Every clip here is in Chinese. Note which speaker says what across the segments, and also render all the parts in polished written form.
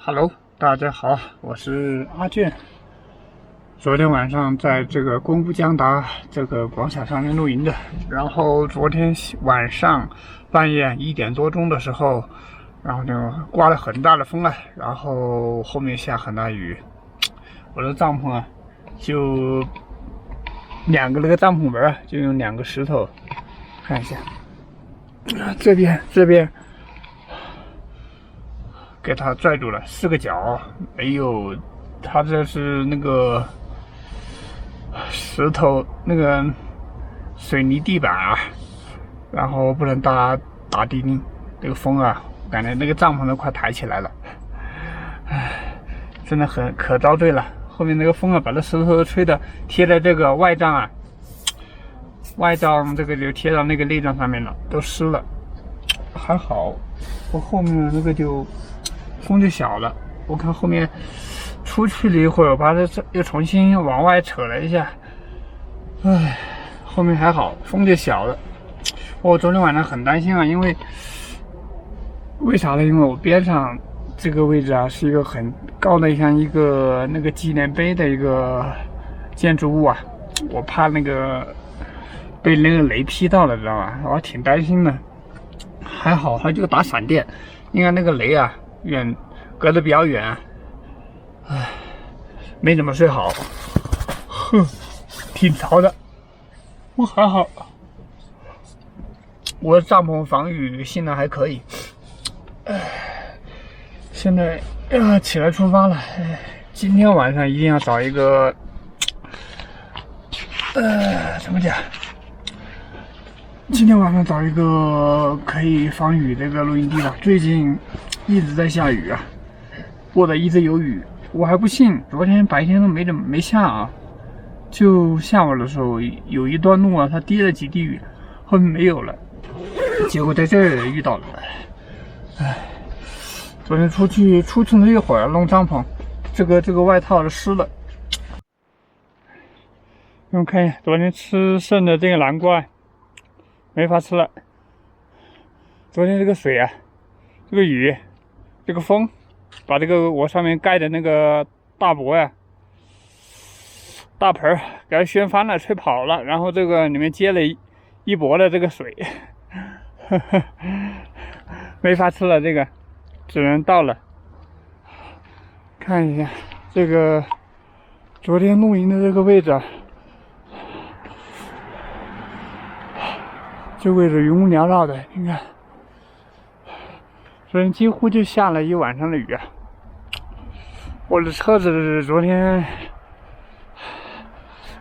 Speaker 1: Hello，大家好，我是阿健。昨天晚上在这个公布江达这个广场上面露营的，然后昨天晚上半夜1点多钟的时候，然后就刮了很大的风啊，然后后面下很大雨，我的帐篷啊，就两个那个帐篷门啊，就用2个石头，看一下，这边。给它拽住了，4个角没有，它这是那个石头那个水泥地板啊，然后不能打钉，这个风啊，感觉那个帐篷都快抬起来了，唉，真的可遭罪了。后面那个风啊，把这石头都吹的贴在这个外帐啊，外帐这个就贴到那个内帐上面了，都湿了。还好，我后面的那个就。风就小了，我看后面出去了一会儿，我把它又重新往外扯了一下，唉，后面还好，风就小了。我昨天晚上很担心啊，因为啥呢？因为我边上这个位置啊，是一个很高的，像一个那个纪念碑的一个建筑物啊，我怕那个被那个雷劈到了，知道吗？我挺担心的。还好它就打闪电，应该那个雷啊。隔得比较远，唉，没怎么睡好，哼，挺潮的。我还好，我的帐篷防雨性能还可以。唉，现在起来出发了。今天晚上一定要找一个，怎么讲？今天晚上找一个可以防雨这个露营地吧。最近一直在下雨啊，或者一直有雨，我还不信。昨天白天都没下啊，就下午的时候有一段路啊，它滴了几滴雨，后面没有了。结果在这儿遇到了，唉，昨天出去了一会儿弄帐篷，这个外套都湿了。你们看一下，昨天吃剩的这个南瓜。没法吃了。昨天这个水啊，这个雨，这个风，把这个我上面盖的那个大钵呀、大盆给它掀翻了，吹跑了。然后这个里面接了一钵的这个水，没法吃了，这个只能倒了。看一下这个昨天露营的这个位置啊。这位置云雾缭绕的，你看，昨天几乎就下了一晚上的雨啊！我的车子昨天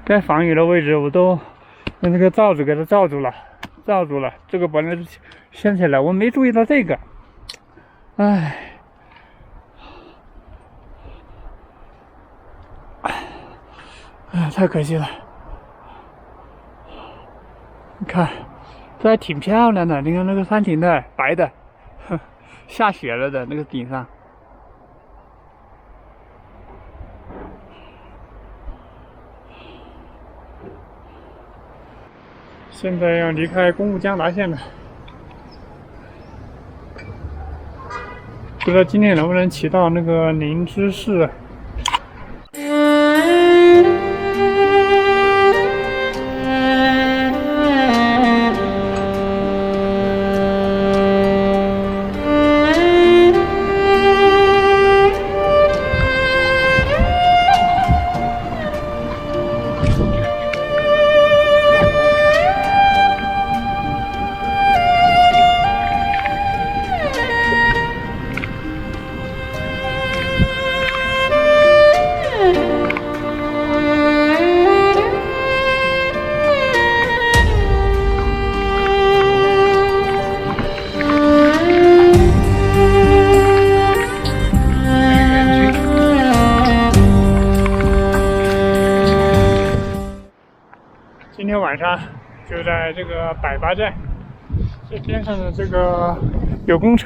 Speaker 1: 该防雨的位置我都用那个罩子给它罩住了。这个本来是掀起来，我没注意到这个，唉，太可惜了。你看。这还挺漂亮的，你看那个山顶的白的，下雪了的那个顶上。现在要离开公务江达县了，不知道今天能不能骑到那个灵芝市。今天晚上就在这个百八站，这边上的这个有公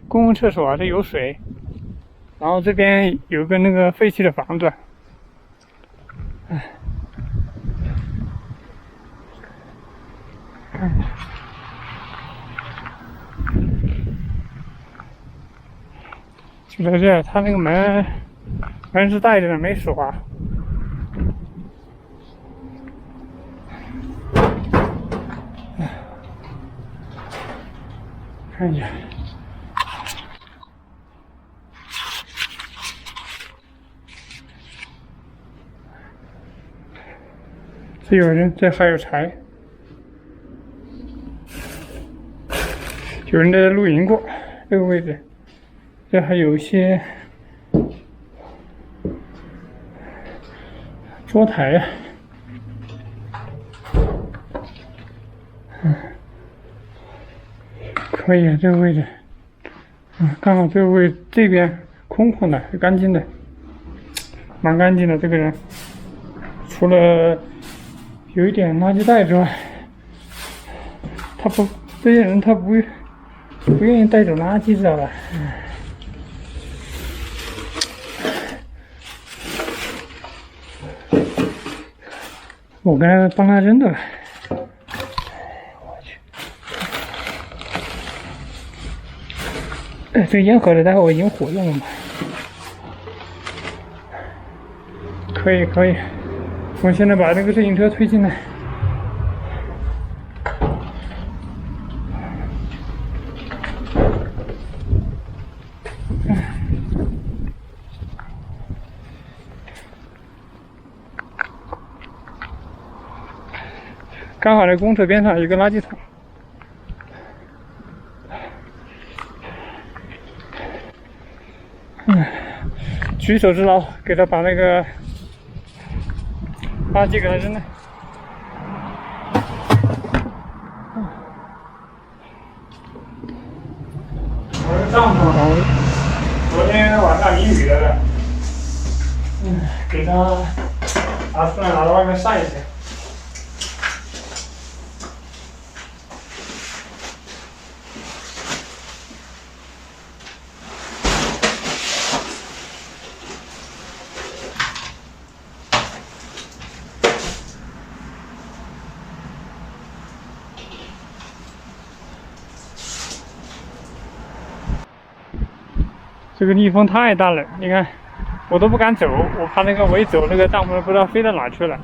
Speaker 1: 共厕所啊，这有水，然后这边有个那个废弃的房子，唉，看一下。就在这，他那个门是带着的，没锁啊。看一下，这有人，这还有柴，有人在这露营过，这个位置，这还有一些桌台呀。可以啊，这个位置，刚好这个位这边空旷的，干净的，蛮干净的。这个人除了有一点垃圾袋之外，这些人他不愿意带走垃圾，知道吧？我刚才帮他扔的了。这个烟盒子待会我引火用了嘛？可以。我现在把这个自行车推进来。刚好在公厕边上有个垃圾桶。举手之劳，给他把那个垃圾给他扔了。我的帐篷昨天晚上淋雨了，给他拿出来，拿到外面晒一下。这个逆风太大了，你看，我都不敢走，我怕那个我一走，那个帐篷不知道飞到哪去了。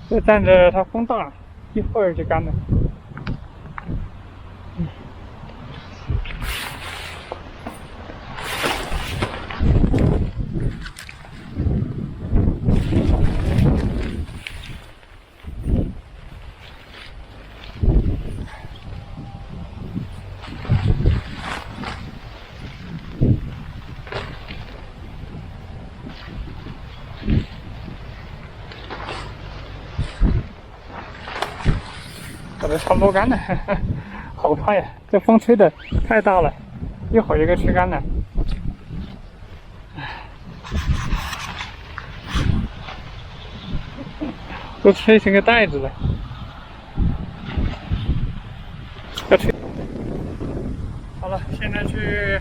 Speaker 1: 这站着它风大，一会儿就干了。这差不多干了，好快呀！这风吹的太大了，一会儿就给吹干了。都吹成个袋子了，要吹。好了，现在去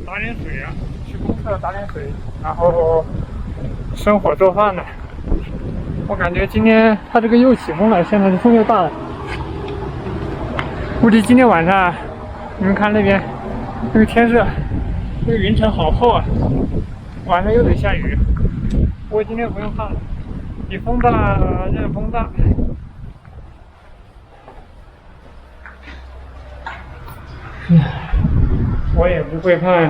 Speaker 1: 打点水啊，去公厕打点水，然后生火做饭了。我感觉今天它这个又起风了，现在这风又大了。估计今天晚上，你们看那边，那个天色，这个云层好厚啊，晚上又得下雨。不过今天不用怕了，比风大，任风大。我也不会怕，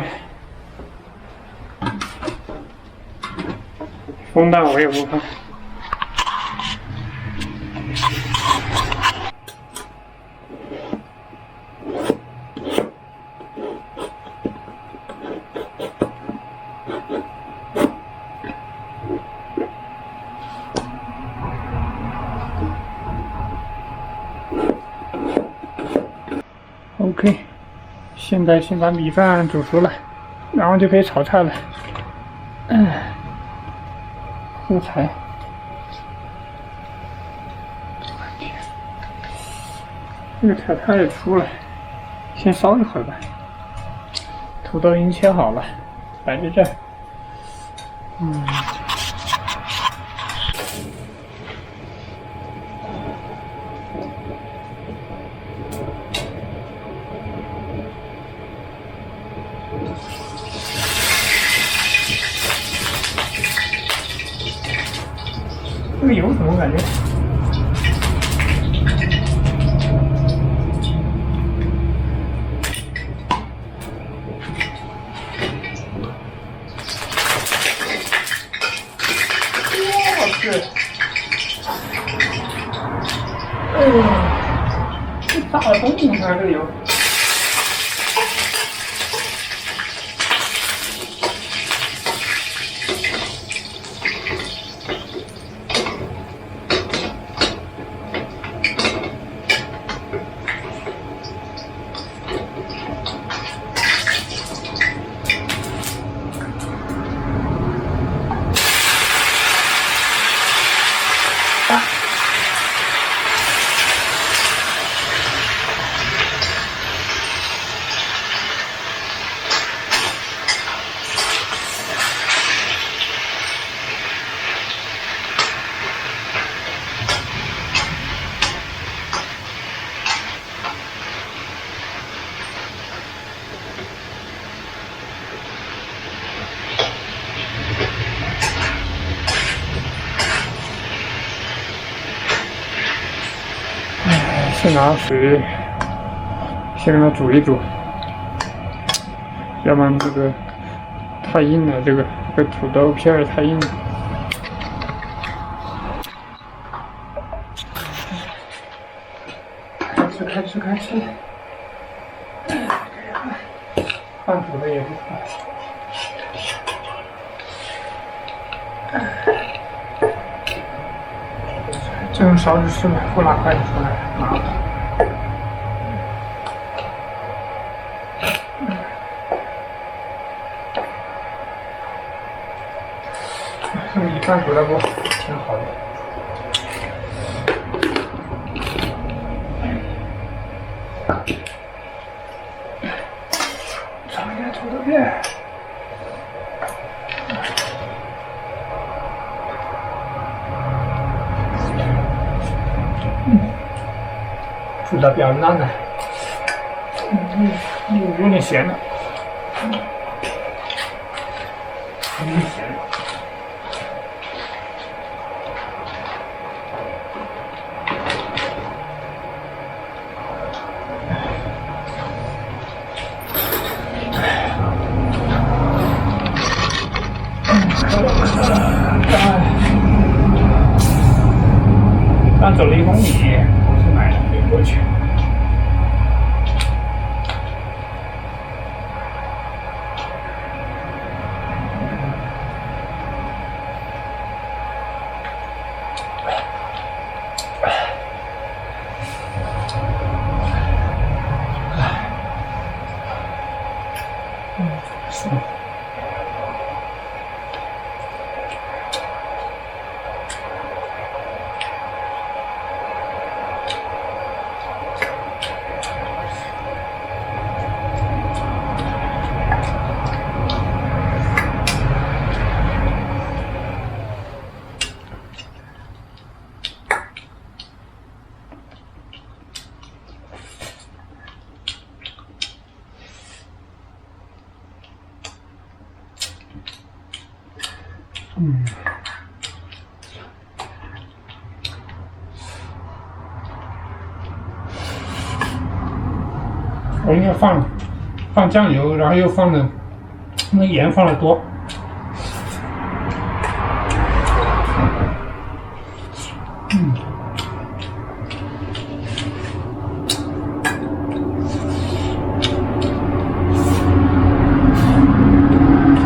Speaker 1: 风大我也不怕。OK， 现在先把米饭煮熟了，然后就可以炒菜了。这个菜，这个菜太粗了，先烧一会儿吧。土豆已经切好了，摆在这儿。这个油怎么感觉？我去！哎呦，这大洞啊，这个油！先拿水先给它煮一煮，要不然这个太硬了，这个土豆片儿太硬了。开吃，放煮的也不错。这种勺子是不拿筷子出来，拿了。这米饭煮的不挺好的。尝一下土豆片。煮的比较烂的，有点咸了，有点咸。刚走了1公里，我是买了没过去。我应该放酱油，然后又放了那盐放的多。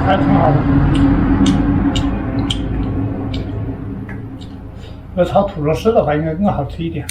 Speaker 1: 还挺好的。要炒土豆丝的话，应该更好吃一点。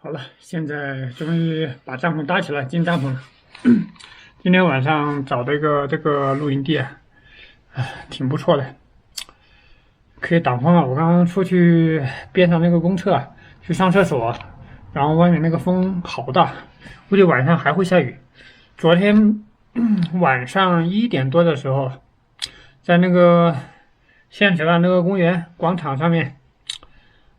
Speaker 1: 好了，现在终于把帐篷搭起来，进帐篷了。今天晚上找的这个露营地啊，挺不错的，可以挡风啊。我刚刚出去边上那个公厕去上厕所，然后外面那个风好大，估计晚上还会下雨。昨天晚上1点多的时候，在那个县城的那个公园广场上面。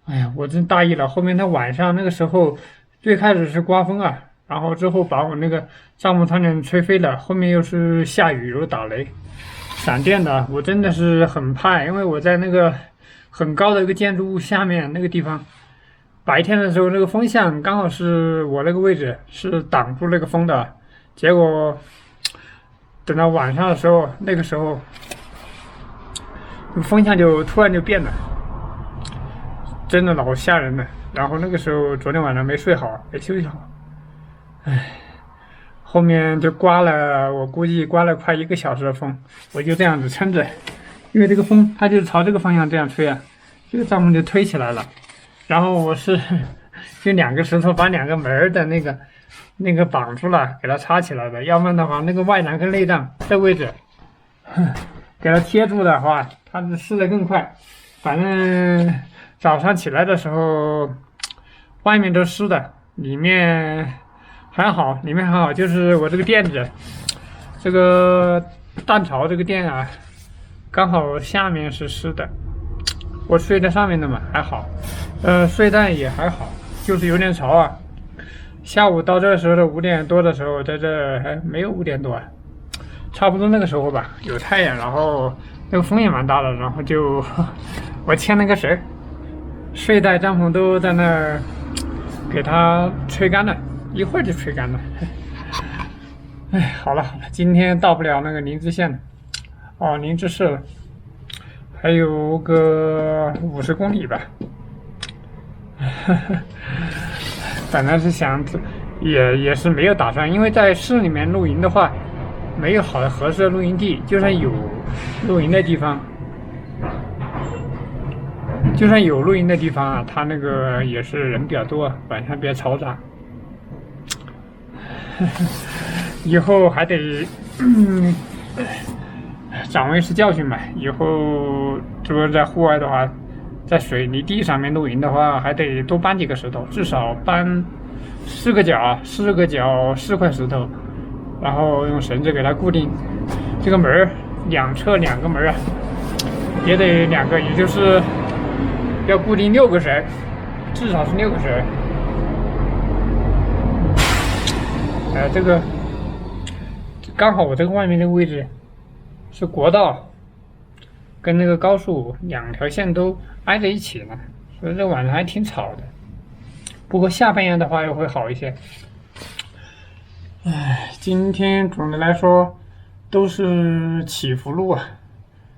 Speaker 1: 哎呀，我真大意了。后面他晚上那个时候，最开始是刮风啊，然后之后把我那个帐篷差点吹飞了。后面又是下雨又打雷、闪电的，我真的是很怕，因为我在那个很高的一个建筑物下面那个地方。白天的时候，那个风向刚好是我那个位置是挡住那个风的，结果等到晚上的时候，那个时候风向就突然就变了。真的老吓人了，然后那个时候昨天晚上没睡好，没休息好，后面就刮了，我估计刮了快1个小时的风，我就这样子撑着，因为这个风它就朝这个方向这样吹啊，这个帐篷就推起来了，然后我是用2个石头把2个门的那个绑住了，给它插起来的，要不然的话那个外栏跟内帐这位置，给它贴住的话，它是湿的更快，反正。早上起来的时候，外面都湿的，里面还好，就是我这个垫子，这个蛋巢这个垫啊，刚好下面是湿的，我睡在上面的嘛，还好，睡袋也还好，就是有点潮啊。下午到这时候的5点多的时候，在这还没有5点多啊，差不多那个时候吧，有太阳，然后那个风也蛮大的，然后就我牵了个绳。睡袋、帐篷都在那儿给它吹干了，一会儿就吹干了。哎，好了，今天到不了那个灵芝县了，哦，灵芝市了，还有个50公里吧。本来是想，也是没有打算，因为在市里面露营的话，没有好的合适的露营地，就算有露营的地方。就算有露营的地方啊，它那个也是人比较多，晚上比较嘈杂。以后还得长为是教训嘛。以后如果在户外的话，在水泥地上面露营的话，还得多搬几个石头，至少搬4个角4块石头，然后用绳子给它固定。这个门两侧2个门啊，也得2个，也就是。要固定6个绳，至少是6个绳。这个刚好我这个外面这个位置是国道，跟那个高速2条线都挨着一起了，所以这晚上还挺吵的。不过下半夜的话又会好一些。今天总的来说都是起伏路啊，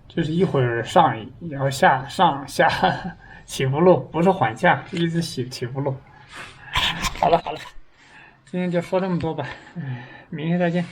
Speaker 1: 就是一会儿上然后下，上下。起伏路不是缓下，一直起伏路。好了，今天就说这么多吧，明天再见。